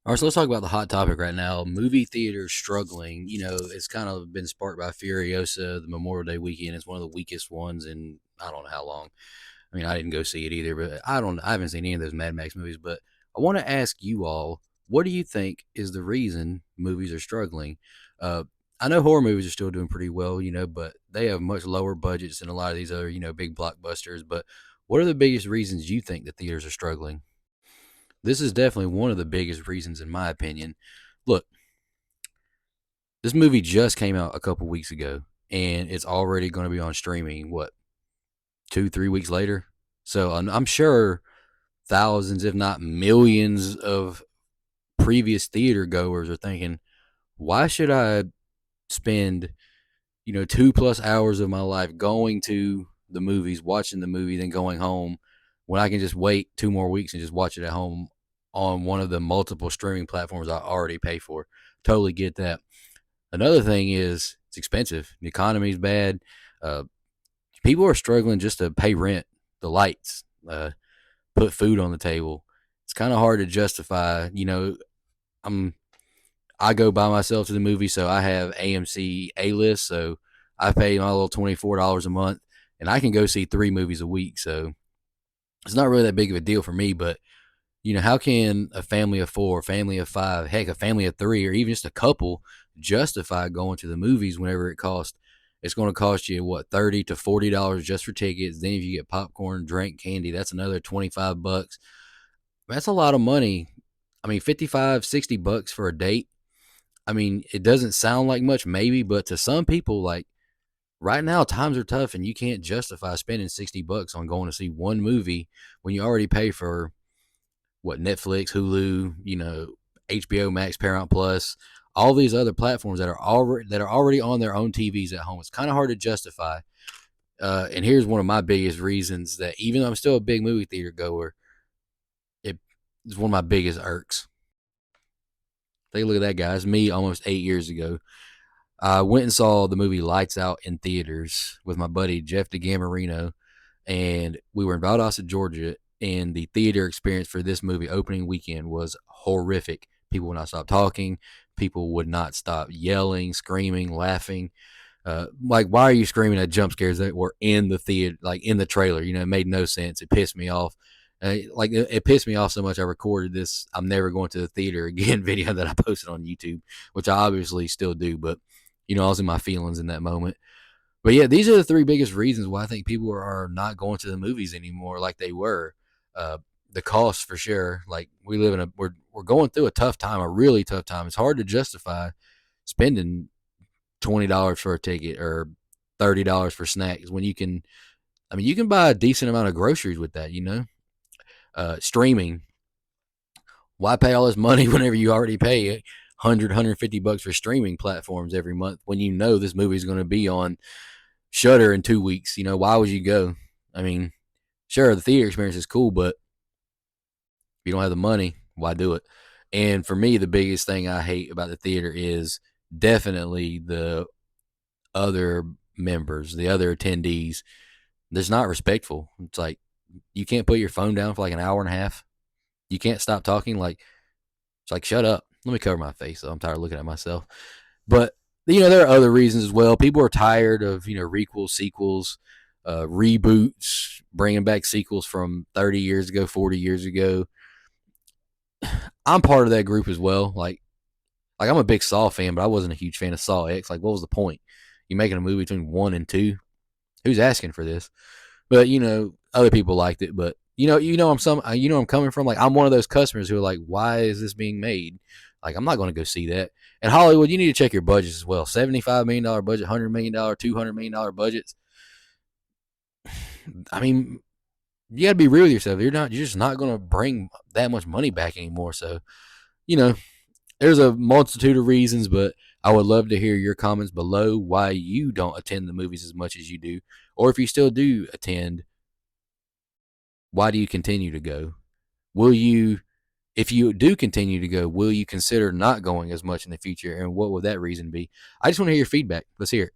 All right, so let's talk about the hot topic right now. Movie theaters struggling. It's kind of been sparked by Furiosa, the Memorial Day weekend. It's one of the weakest ones in I don't know how long. I mean, I didn't go see it either, but I haven't seen any of those Mad Max movies. But I want to ask you all, what do you think is the reason movies are struggling? Uh, I know horror movies are still doing pretty well, but they have much lower budgets than a lot of these other, big blockbusters. But what are the biggest reasons you think the theaters are struggling? This is definitely one of the biggest reasons, in my opinion. Look, this movie just came out a couple weeks ago, and it's already going to be on streaming. What, 2, 3 weeks later? So I'm sure thousands, if not millions, of previous theater goers are thinking, why should I spend 2+ hours of my life going to the movies, watching the movie, then going home when I can just wait 2 more weeks and just watch it at home on one of the multiple streaming platforms I already pay for. Totally get that. Another thing is it's expensive. The economy's bad. Uh, People are struggling just to pay rent, the lights, put food on the table. It's kind of hard to justify. I'm I go by myself to the movie, so I have AMC A list, so I pay my little $24 a month, and I can go see 3 movies a week. So it's not really that big of a deal for me. But how can a family of four, a family of five, heck, a family of three, or even just a couple justify going to the movies whenever it costs? It's going to cost you what, $30 to $40 just for tickets. Then if you get popcorn, drink, candy, that's another $25. That's a lot of money. I mean, 55, $60 for a date. I mean, it doesn't sound like much, maybe, but to some people, like right now, times are tough, and you can't justify spending $60 on going to see one movie when you already pay for what, Netflix, Hulu, HBO Max, Paramount Plus, all these other platforms that are already on their own TVs at home. It's kind of hard to justify. And here's one of my biggest reasons that even though I'm still a big movie theater goer, it is one of my biggest irks. Take a look at that, guys. Me almost 8 years ago. I went and saw the movie Lights Out in theaters with my buddy Jeff DeGamarino, and we were in Valdosta, Georgia. And the theater experience for this movie opening weekend was horrific. People would not stop talking. People would not stop yelling, screaming, laughing. Like, why are you screaming at jump scares that were in the theater, like in the trailer? It made no sense. It pissed me off. It pissed me off so much I recorded this "I'm never going to the theater again" video that I posted on YouTube, which I obviously still do. But I was in my feelings in that moment. But yeah, these are the three biggest reasons why I think people are not going to the movies anymore like they were. Uh, the cost for sure. Like, we're going through a tough time, a really tough time. It's hard to justify spending $20 for a ticket or $30 for snacks when you can. I mean, you can buy a decent amount of groceries with that. Streaming. Why pay all this money whenever you already pay 100 $150 for streaming platforms every month when you know this movie is going to be on Shutter in 2 weeks? Why would you go? I mean, sure, the theater experience is cool, but if you don't have the money, why do it? And for me, the biggest thing I hate about the theater is definitely the other members, the other attendees. That's not respectful. It's like, you can't put your phone down for like an hour and a half. You can't stop talking. Like, it's like, shut up. Let me cover my face. So I'm tired of looking at myself. But there are other reasons as well. People are tired of requels, sequels, reboots, bringing back sequels from 30 years ago, 40 years ago. I'm part of that group as well. Like I'm a big Saw fan, but I wasn't a huge fan of Saw X. Like, what was the point? You making a movie between 1 and 2? Who's asking for this? But other people liked it. But I'm coming from. Like, I'm one of those customers who are like, why is this being made? Like, I'm not going to go see that. And Hollywood, you need to check your budgets as well. $75 million budget, $100 million, $200 million budgets. I mean, you got to be real with yourself. You're just not going to bring that much money back anymore. So, you know, there's a multitude of reasons, but I would love to hear your comments below why you don't attend the movies as much as you do, or if you still do attend, why do you continue to go? Will you, if you do continue to go, will you consider not going as much in the future, and what would that reason be? I just want to hear your feedback. Let's hear it.